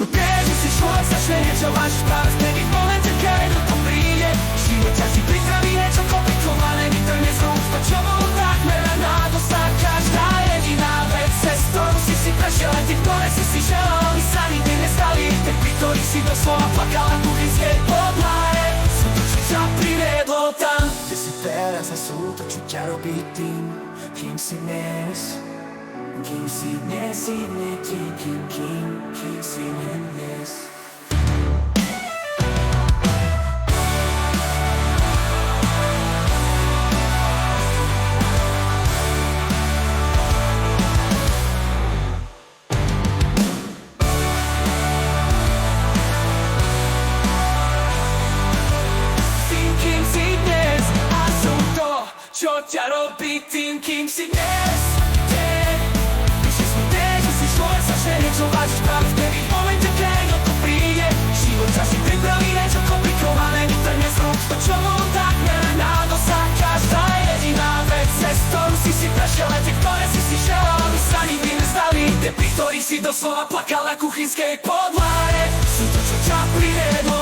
beží si človek začne niečo vážiť práve vtedy v momente, keď to príde. Život ťa si pripraví niečo komplikované, vytrhne z rúk to, čo bolo takmer na dosah. Každá jediná vec, cez ktorú si prešiel, aj tie, ktoré si želal, oni sa nikdy nestali. Ten, pri ktorých si doslova plakal na kuchynskej podlahe, sú to, čo ťa priviedlo tam, kde si teraz, a sú to, čo ťa robí tým, kým si dnes. Kým si dnes, kým si dnes. Kým si dnes, a sú to, čo ťa robí tým, kým si dnes. Človek začne niečo vážiť práve vtedy v momente, keď to príde. Život ťa si pripraví niečo komplikované, vytrhne z rúk to, čo bolo takmer na dosah. Každá jediná vec, cez ktorú si prešiel, aj tie, ktoré si želal, aby sa nikdy nestali. Tie, pri ktorých si doslova plakal na kuchynskej podlahe, sú to, čo ťa priviedlo